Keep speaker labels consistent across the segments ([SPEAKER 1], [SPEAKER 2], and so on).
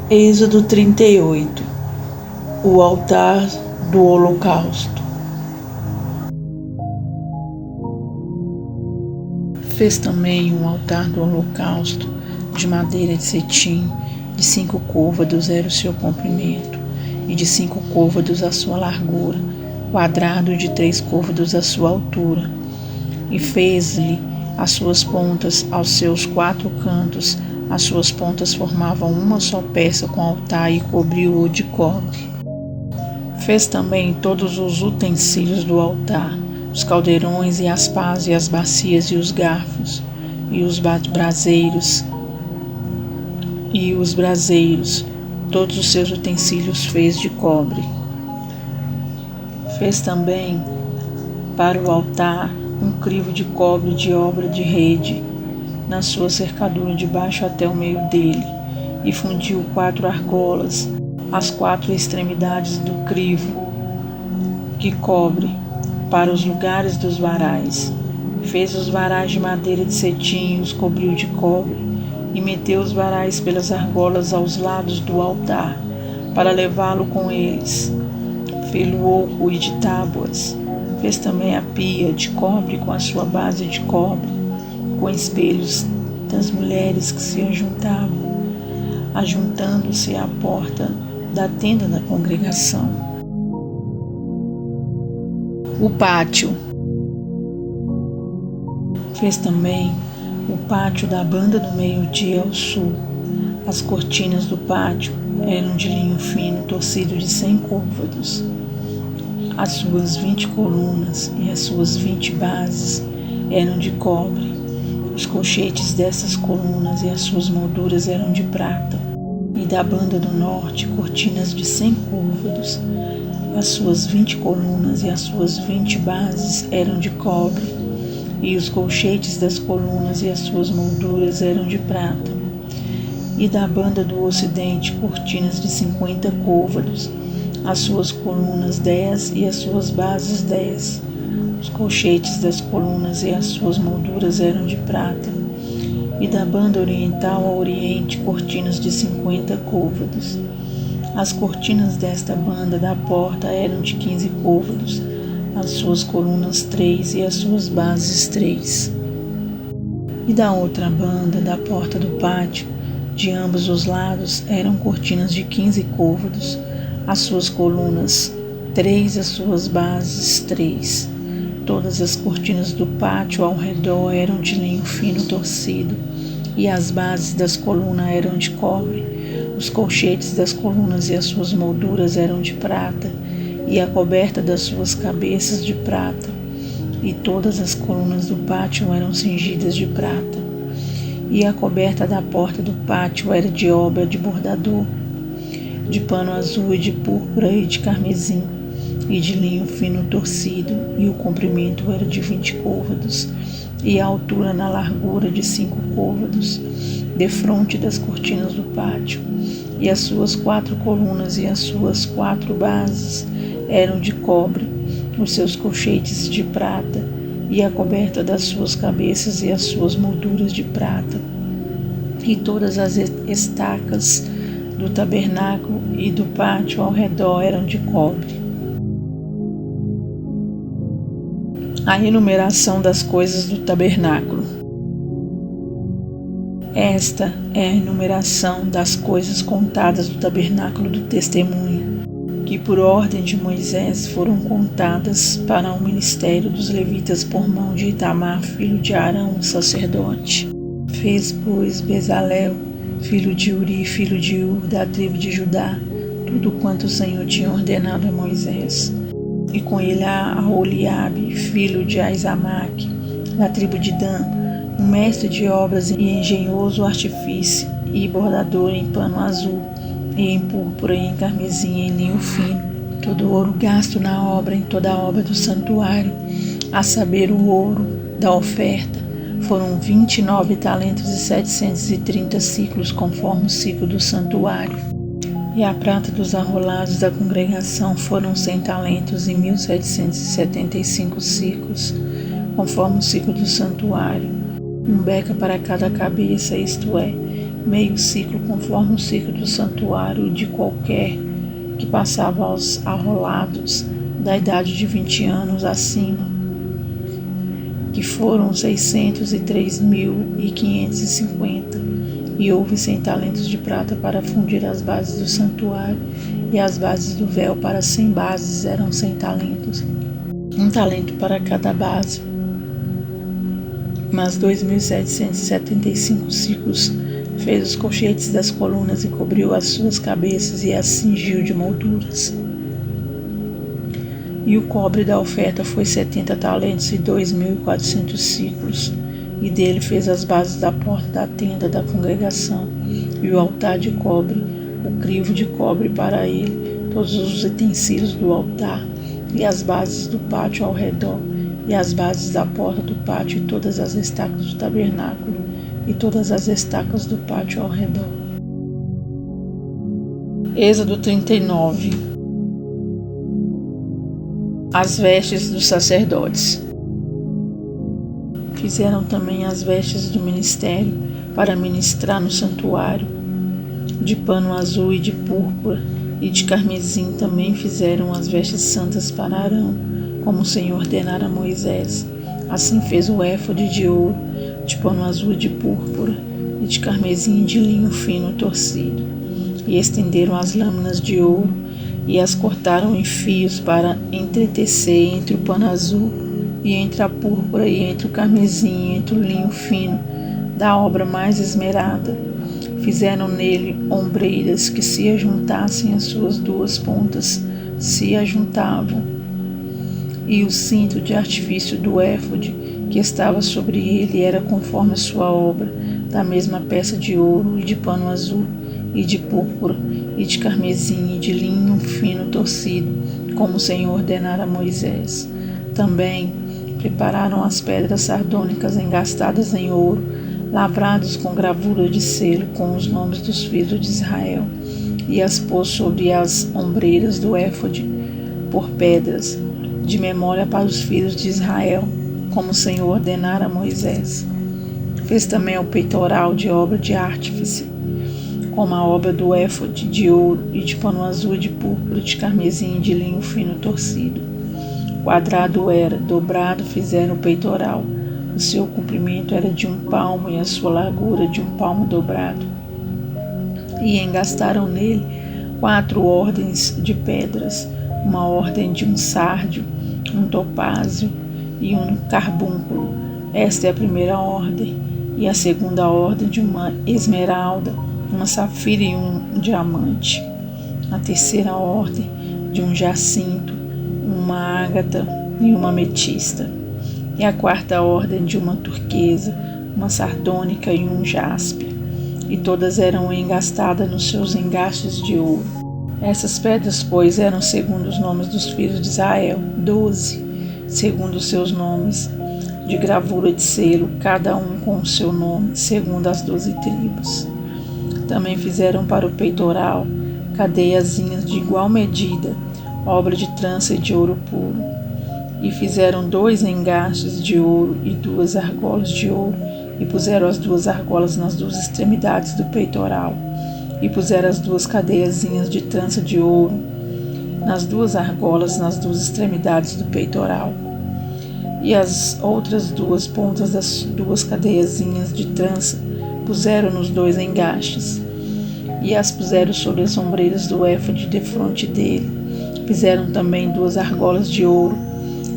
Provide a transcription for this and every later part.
[SPEAKER 1] Êxodo 38. O altar do holocausto. Fez também um altar do holocausto de madeira de cetim, de 5 côvados era o seu comprimento, e de 5 côvados a sua largura, quadrado de 3 côvados a sua altura. E fez-lhe as suas pontas aos seus 4 cantos. As suas pontas formavam uma só peça com altar e cobriu-o de cobre. Fez também todos os utensílios do altar, os caldeirões e as pás e as bacias e os garfos, e os braseiros, todos os seus utensílios fez de cobre. Fez também para o altar um crivo de cobre de obra de rede, na sua cercadura de baixo até o meio dele, e fundiu 4 argolas, as 4 extremidades do crivo que cobre, para os lugares dos varais. Fez os varais de madeira de cetim e os cobriu de cobre, e meteu os varais pelas argolas aos lados do altar, para levá-lo com eles. Fê-lo-o de tábuas. Fez também a pia de cobre com a sua base de cobre, com espelhos das mulheres que se ajuntavam, ajuntando-se à porta da tenda da congregação. O pátio. Fez também o pátio da banda do meio-dia ao sul. As cortinas do pátio eram de linho fino torcido de 100 côvados. As suas 20 colunas e as suas 20 bases eram de cobre. Os colchetes dessas colunas e as suas molduras eram de prata. E da banda do norte, cortinas de 100 côvados. As suas 20 colunas e as suas 20 bases eram de cobre. E os colchetes das colunas e as suas molduras eram de prata. E da banda do ocidente, cortinas de 50 côvados. As suas colunas 10 e as suas bases 10. Os colchetes das colunas e as suas molduras eram de prata. E da banda oriental ao oriente, cortinas de 50 côvados. As cortinas desta banda da porta eram de 15 côvados, as suas colunas 3 e as suas bases 3. E da outra banda da porta do pátio, de ambos os lados, eram cortinas de 15 côvados, as suas colunas 3 e as suas bases 3. Todas as cortinas do pátio ao redor eram de linho fino torcido, e as bases das colunas eram de cobre. Os colchetes das colunas e as suas molduras eram de prata, e a coberta das suas cabeças de prata. E todas as colunas do pátio eram cingidas de prata. E a coberta da porta do pátio era de obra de bordador, de pano azul e de púrpura e de carmesim, e de linho fino torcido, e o comprimento era de 20 côvados, e a altura na largura de 5 côvados, defronte das cortinas do pátio. E as suas 4 colunas e as suas 4 bases eram de cobre, os seus colchetes de prata, e a coberta das suas cabeças e as suas molduras de prata. E todas as estacas do tabernáculo e do pátio ao redor eram de cobre. A enumeração das coisas do tabernáculo. Esta é a enumeração das coisas contadas do tabernáculo do testemunho, que por ordem de Moisés foram contadas para o ministério dos levitas por mão de Itamar, filho de Arão, sacerdote. Fez, pois, Bezalel, filho de Uri, filho de Ur, da tribo de Judá, tudo quanto o Senhor tinha ordenado a Moisés. E com ele a Oliabe, filho de Aizamaque, da tribo de Dan, um mestre de obras e engenhoso artífice, e bordador em pano azul, e em púrpura, e em carmesim, e em linho fino. Todo o ouro gasto na obra, em toda a obra do santuário, a saber, o ouro da oferta, foram 29 talentos e 730 ciclos, conforme o ciclo do santuário. E a prata dos arrolados da congregação foram 100 talentos e 1.775 ciclos, conforme o ciclo do santuário. 1 beca para cada cabeça, isto é, meio ciclo conforme o ciclo do santuário de qualquer que passava aos arrolados da idade de 20 anos acima, que foram 603.550, e houve 100 talentos de prata para fundir as bases do santuário, e as bases do véu para 100 bases eram 100 talentos, 1 talento para cada base. Mas 2.775 ciclos fez os colchetes das colunas e cobriu as suas cabeças e as cingiu de molduras. E o cobre da oferta foi 70 talentos e 2.400 ciclos, e dele fez as bases da porta da tenda da congregação, e o altar de cobre, o crivo de cobre para ele, todos os utensílios do altar, e as bases do pátio ao redor, e as bases da porta do pátio, e todas as estacas do tabernáculo, e todas as estacas do pátio ao redor. Êxodo 39. As vestes dos sacerdotes. Fizeram também as vestes do ministério para ministrar no santuário. De pano azul e de púrpura e de carmesim também fizeram as vestes santas para Arão, como o Senhor ordenara a Moisés. Assim fez o éfode de ouro, de pano azul e de púrpura, e de carmesim e de linho fino torcido. E estenderam as lâminas de ouro, e as cortaram em fios para entretecer entre o pano azul, e entre a púrpura, e entre o carmesim, e entre o linho fino, da obra mais esmerada. Fizeram nele ombreiras que se ajuntassem as suas duas pontas, se ajuntavam. E o cinto de artifício do éfode que estava sobre ele era conforme a sua obra, da mesma peça de ouro e de pano azul, e de púrpura, e de carmesim, e de linho fino torcido, como o Senhor ordenara a Moisés. Também prepararam as pedras sardônicas engastadas em ouro, lavrados com gravura de selo com os nomes dos filhos de Israel, e as pôs sobre as ombreiras do éfode por pedras, de memória para os filhos de Israel, como o Senhor ordenara a Moisés. Fez também o peitoral de obra de artífice, como a obra do éfode de ouro e de pano azul, de púrpura, de carmesim e de linho fino torcido. Quadrado era, dobrado fizeram o peitoral. O seu comprimento era de 1 palmo e a sua largura de 1 palmo dobrado. E engastaram nele 4 ordens de pedras, uma ordem de um sárdio, um topázio e um carbúnculo. Esta é a primeira ordem. E a segunda ordem de uma esmeralda, uma safira e um diamante. A terceira ordem de um jacinto, uma ágata e uma ametista. E a quarta ordem de uma turquesa, uma sardônica e um jaspe. E todas eram engastadas nos seus engastes de ouro. Essas pedras, pois, eram segundo os nomes dos filhos de Israel, 12, segundo os seus nomes, de gravura de selo, cada um com o seu nome, segundo as 12 tribos. Também fizeram para o peitoral cadeiazinhas de igual medida, obra de trança e de ouro puro. E fizeram 2 engastes de ouro e 2 argolas de ouro, e puseram as 2 argolas nas 2 extremidades do peitoral, e puseram as 2 cadeiazinhas de trança de ouro nas 2 argolas nas 2 extremidades do peitoral, e as outras 2 pontas das 2 cadeiazinhas de trança puseram nos 2 engastes, e as puseram sobre as ombreiras do éfode defronte dele. Fizeram também 2 argolas de ouro,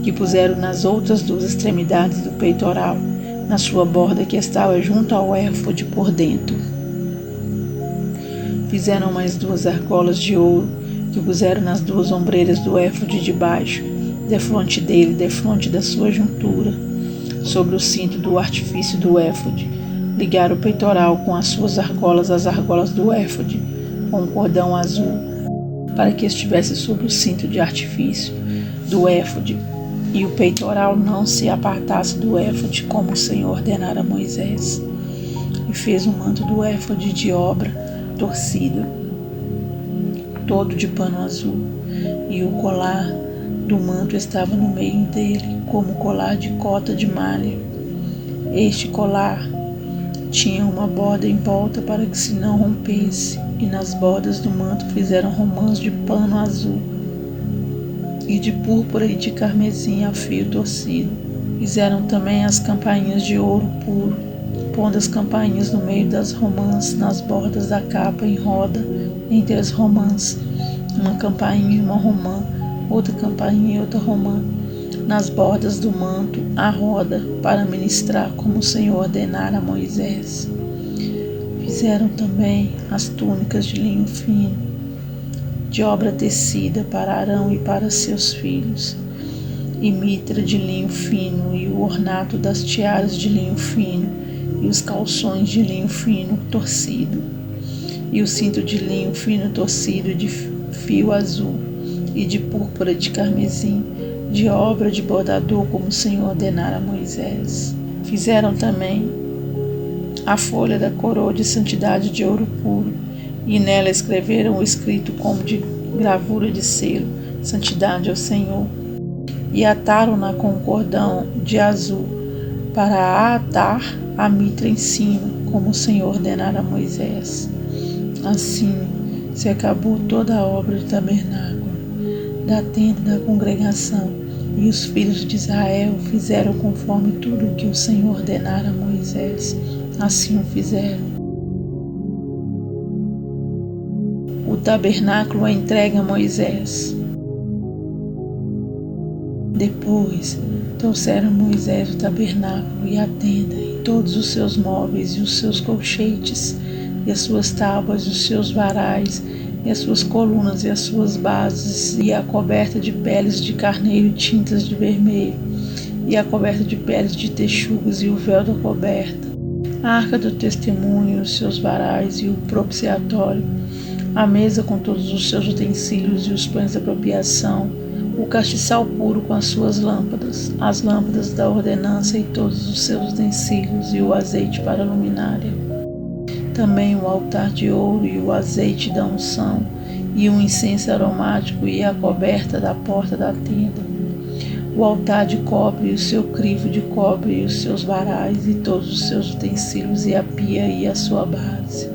[SPEAKER 1] que puseram nas outras 2 extremidades do peitoral, na sua borda que estava junto ao éfode por dentro. Fizeram mais 2 argolas de ouro, que puseram nas 2 ombreiras do éfode de baixo, defronte dele, defronte da sua juntura, sobre o cinto do artifício do éfode. Ligaram o peitoral com as suas argolas às argolas do éfode, com um cordão azul, para que estivesse sobre o cinto de artifício do éfode, e o peitoral não se apartasse do éfode, como o Senhor ordenara a Moisés. E fez o manto do éfode de obra torcida, todo de pano azul, e o colar do manto estava no meio dele, como colar de cota de malha. Este colar tinha uma borda em volta para que se não rompesse, e nas bordas do manto fizeram romãs de pano azul, e de púrpura e de carmesim a fio torcido. Fizeram também as campainhas de ouro puro, pondo as campainhas no meio das romãs, nas bordas da capa em roda, entre as romãs, uma campainha e uma romã, outra campainha e outra romã, nas bordas do manto, a roda, para ministrar como o Senhor ordenara a Moisés. Fizeram também as túnicas de linho fino, de obra tecida para Arão e para seus filhos, e mitra de linho fino, e o ornato das tiaras de linho fino, e os calções de linho fino torcido, e o cinto de linho fino torcido de fio azul, e de púrpura de carmesim, de obra de bordador, como o Senhor ordenara a Moisés. Fizeram também a folha da coroa de santidade de ouro puro, e nela escreveram o escrito como de gravura de selo, santidade ao Senhor, e ataram-na com um cordão de azul, para atar a mitra em cima, como o Senhor ordenara a Moisés. Assim se acabou toda a obra do tabernáculo, da tenda da congregação, e os filhos de Israel fizeram conforme tudo o que o Senhor ordenara a Moisés. Assim o fizeram. O tabernáculo é entregue a Moisés. Depois trouxeram Moisés o tabernáculo e a tenda, e todos os seus móveis, e os seus colchetes, e as suas tábuas, e os seus varais, e as suas colunas, e as suas bases, e a coberta de peles de carneiro tintas de vermelho, e a coberta de peles de texugos, e o véu da coberta, a arca do testemunho, os seus varais, e o propiciatório, a mesa com todos os seus utensílios, e os pães da propiação, o castiçal puro com as suas lâmpadas, as lâmpadas da ordenança e todos os seus utensílios, e o azeite para a luminária. Também o altar de ouro e o azeite da unção, e o incenso aromático e a coberta da porta da tenda. O altar de cobre e o seu crivo de cobre e os seus varais e todos os seus utensílios, e a pia e a sua base.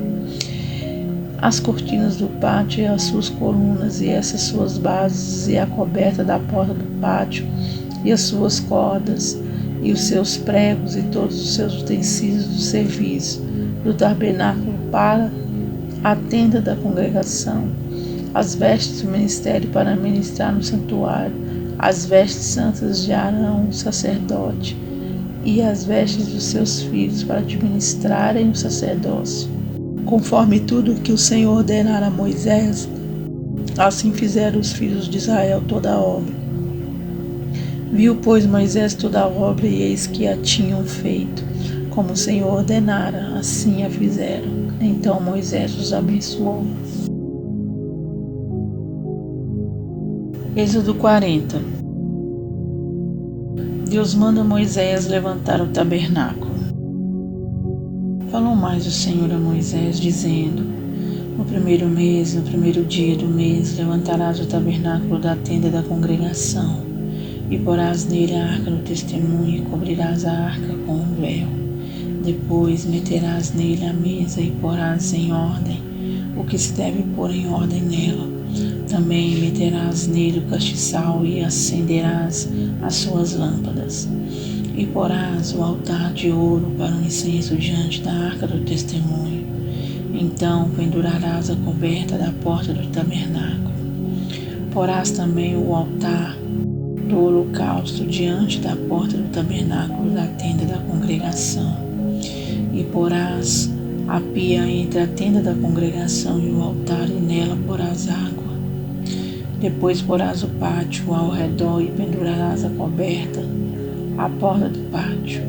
[SPEAKER 1] As cortinas do pátio e as suas colunas e essas suas bases, e a coberta da porta do pátio e as suas cordas, e os seus pregos e todos os seus utensílios do serviço, do tabernáculo para a tenda da congregação, as vestes do ministério para ministrar no santuário, as vestes santas de Arão, o sacerdote, e as vestes dos seus filhos para administrarem o sacerdócio. Conforme tudo o que o Senhor ordenara a Moisés, assim fizeram os filhos de Israel toda a obra. Viu, pois, Moisés toda a obra, e eis que a tinham feito, como o Senhor ordenara, assim a fizeram. Então Moisés os abençoou. Êxodo 40. Deus manda Moisés levantar o tabernáculo. Falou mais o Senhor a Moisés, dizendo: No primeiro mês, no primeiro dia do mês, levantarás o tabernáculo da tenda da congregação, e porás nele a arca do testemunho, e cobrirás a arca com um véu. Depois meterás nele a mesa, e porás em ordem o que se deve pôr em ordem nela. Também meterás nele o castiçal, e acenderás as suas lâmpadas. E porás o altar de ouro para o incenso diante da arca do testemunho. Então pendurarás a coberta da porta do tabernáculo. Porás também o altar do holocausto diante da porta do tabernáculo da tenda da congregação. E porás a pia entre a tenda da congregação e o altar, e nela porás água. Depois porás o pátio ao redor, e pendurarás a coberta à porta do pátio.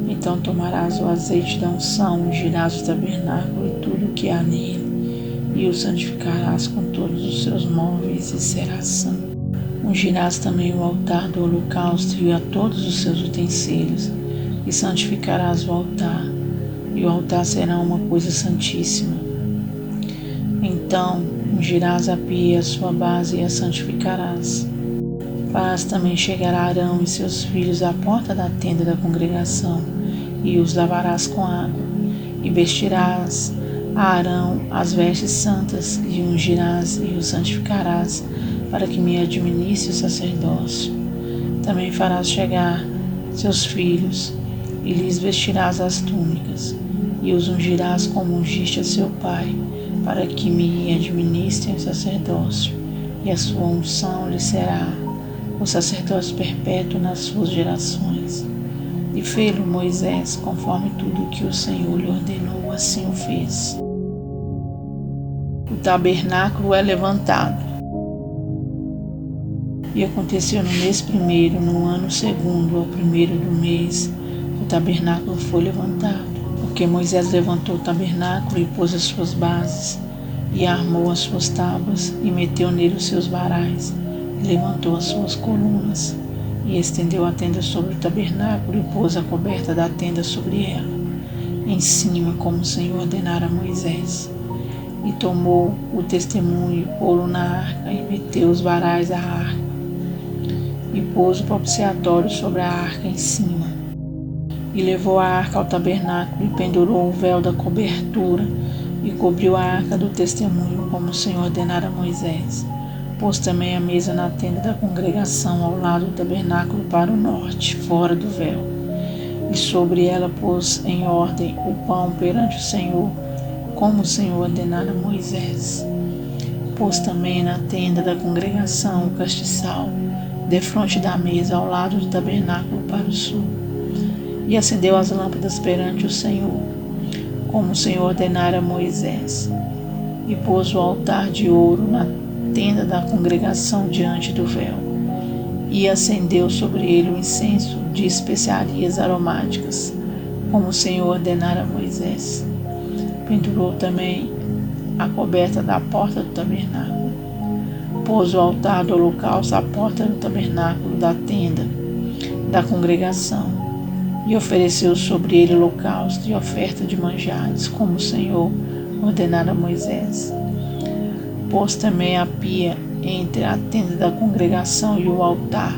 [SPEAKER 1] Então tomarás o azeite da unção, ungirás o tabernáculo e tudo o que há nele, e o santificarás com todos os seus móveis, e será santo. Ungirás também o altar do holocausto e a todos os seus utensílios, e santificarás o altar, e o altar será uma coisa santíssima. Então ungirás a pia e a sua base, e a santificarás. Farás também chegar Arão e seus filhos à porta da tenda da congregação, e os lavarás com água, e vestirás a Arão as vestes santas, e o ungirás e o santificarás, para que me administre o sacerdócio. Também farás chegar seus filhos, e lhes vestirás as túnicas, e os ungirás como ungiste a seu pai, para que me administrem o sacerdócio, e a sua unção lhe será o sacerdócio perpétuo nas suas gerações. E fê-lo Moisés, conforme tudo que o Senhor lhe ordenou, assim o fez. O tabernáculo é levantado. E aconteceu no mês primeiro, no ano segundo, ao primeiro do mês, o tabernáculo foi levantado. Porque Moisés levantou o tabernáculo e pôs as suas bases, e armou as suas tábuas, e meteu nele os seus varais, e levantou as suas colunas, e estendeu a tenda sobre o tabernáculo, e pôs a coberta da tenda sobre ela, em cima, como o Senhor ordenara a Moisés. E tomou o testemunho, pô-lo na arca, e meteu os varais à arca, e pôs o propiciatório sobre a arca em cima. E levou a arca ao tabernáculo, e pendurou o véu da cobertura, e cobriu a arca do testemunho, como o Senhor ordenara a Moisés. Pôs também a mesa na tenda da congregação, ao lado do tabernáculo para o norte, fora do véu. E sobre ela pôs em ordem o pão perante o Senhor, como o Senhor ordenara a Moisés. Pôs também na tenda da congregação o castiçal, defronte da mesa, ao lado do tabernáculo para o sul. E acendeu as lâmpadas perante o Senhor, como o Senhor ordenara a Moisés. E pôs o altar de ouro na tenda da congregação diante do véu. E acendeu sobre ele o incenso de especiarias aromáticas, como o Senhor ordenara a Moisés. Pendurou também a coberta da porta do tabernáculo. Pôs o altar do holocausto à porta do tabernáculo da tenda da congregação, e ofereceu sobre ele holocausto e oferta de manjares, como o Senhor ordenara a Moisés. Pôs também a pia entre a tenda da congregação e o altar,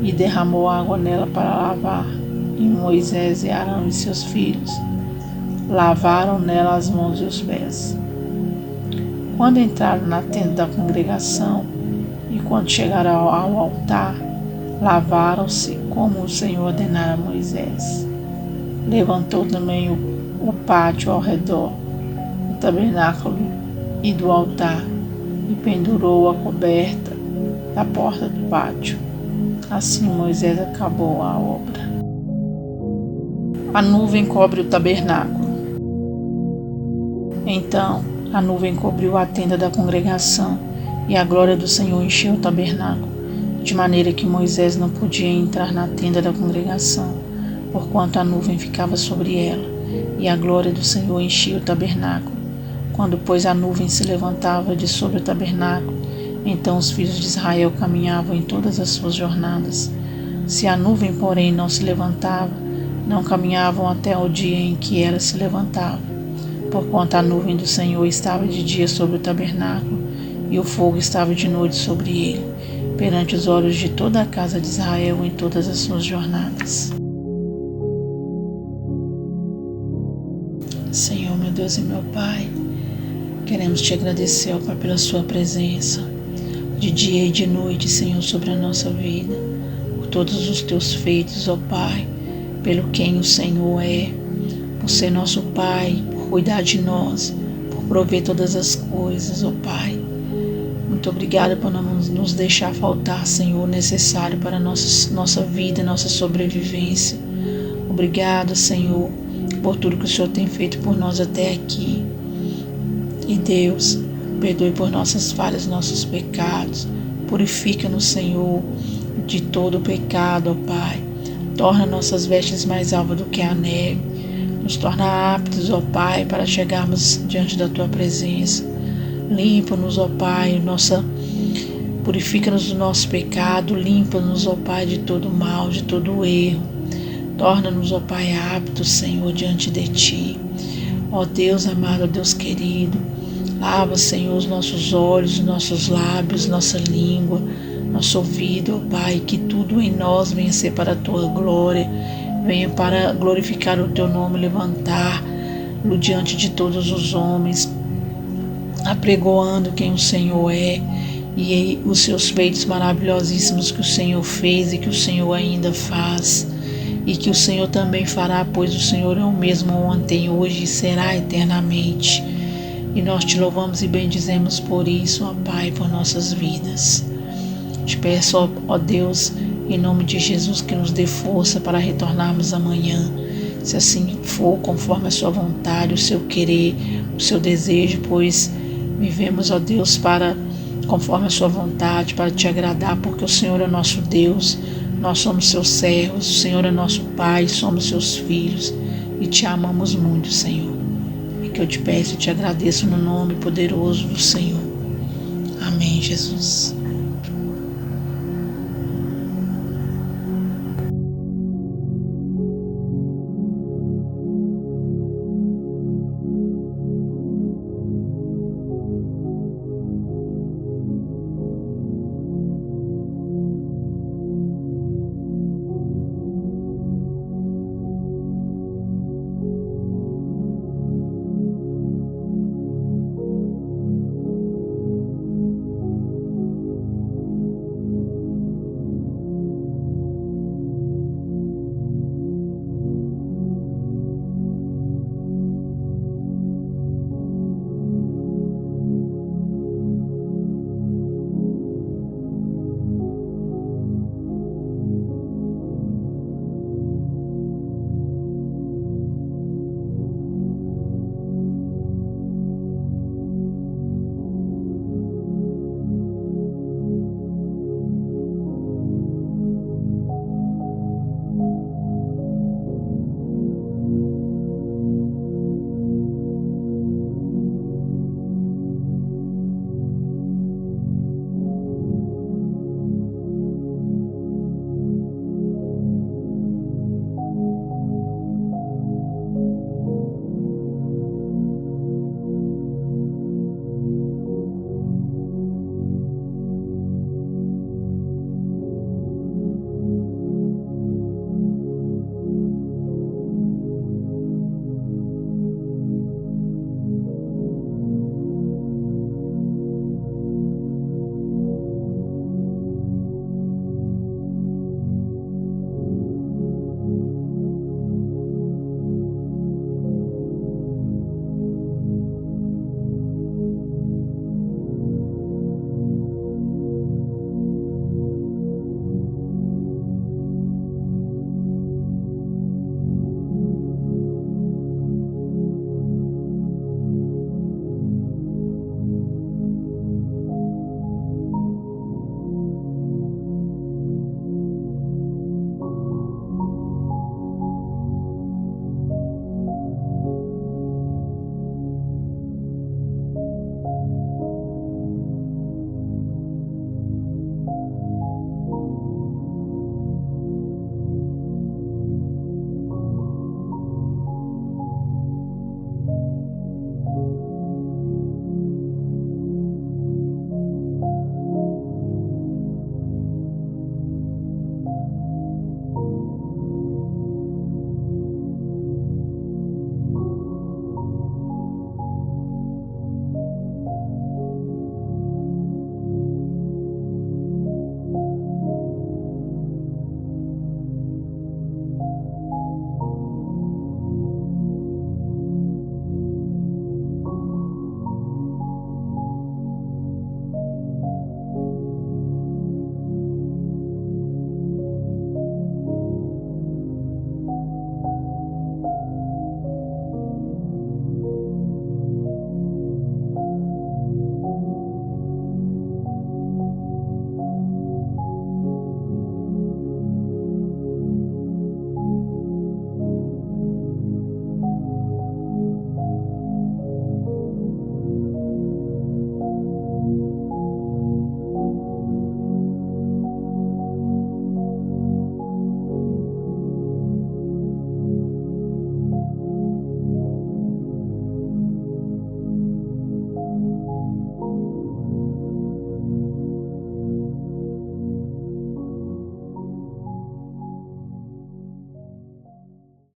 [SPEAKER 1] e derramou água nela para lavar. E Moisés e Arão e seus filhos lavaram nela as mãos e os pés. Quando entraram na tenda da congregação, e quando chegaram ao altar, lavaram-se, como o Senhor ordenara a Moisés. Levantou também o pátio ao redor do tabernáculo e do altar, e pendurou a coberta da porta do pátio. Assim Moisés acabou a obra. A nuvem cobre o tabernáculo. Então a nuvem cobriu a tenda da congregação, e a glória do Senhor encheu o tabernáculo, de maneira que Moisés não podia entrar na tenda da congregação, porquanto a nuvem ficava sobre ela, e a glória do Senhor enchia o tabernáculo. Quando, pois, a nuvem se levantava de sobre o tabernáculo, então os filhos de Israel caminhavam em todas as suas jornadas. Se a nuvem, porém, não se levantava, não caminhavam até o dia em que ela se levantava, porquanto a nuvem do Senhor estava de dia sobre o tabernáculo, e o fogo estava de noite sobre ele, perante os olhos de toda a casa de Israel em todas as suas jornadas. Senhor, meu Deus e meu Pai, queremos te agradecer, ó Pai, pela sua presença, de dia e de noite, Senhor, sobre a nossa vida, por todos os teus feitos, ó Pai, pelo quem o Senhor é, por ser nosso Pai, por cuidar de nós, por prover todas as coisas, ó Pai. Muito obrigada por não nos deixar faltar, Senhor, o necessário para a nossa vida, nossa sobrevivência. Obrigado, Senhor, por tudo que o Senhor tem feito por nós até aqui. E Deus, perdoe por nossas falhas, nossos pecados. Purifica-nos, Senhor, de todo o pecado, ó Pai. Torna nossas vestes mais alvas do que a neve. Nos torna aptos, ó Pai, para chegarmos diante da Tua presença. Limpa-nos, ó Pai, purifica-nos do nosso pecado. Limpa-nos, ó Pai, de todo mal, de todo erro. Torna-nos, ó Pai, aptos, Senhor, diante de Ti. Ó Deus amado, ó Deus querido, lava, Senhor, os nossos olhos, os nossos lábios, nossa língua, nosso ouvido, ó Pai, que tudo em nós venha ser para a Tua glória, venha para glorificar o Teu nome, levantar diante de todos os homens, apregoando quem o Senhor é e os seus feitos maravilhosíssimos que o Senhor fez e que o Senhor ainda faz e que o Senhor também fará, pois o Senhor é o mesmo ontem, hoje e será eternamente. E nós te louvamos e bendizemos por isso, ó Pai, por nossas vidas. Te peço, ó Deus, em nome de Jesus, que nos dê força para retornarmos amanhã, se assim for, conforme a sua vontade, o seu querer, o seu desejo, pois vivemos, ó Deus, conforme a sua vontade, para te agradar, porque o Senhor é nosso Deus, nós somos seus servos, o Senhor é nosso Pai, somos seus filhos e te amamos muito, Senhor. E que eu te peço e te agradeço no nome poderoso do Senhor. Amém, Jesus.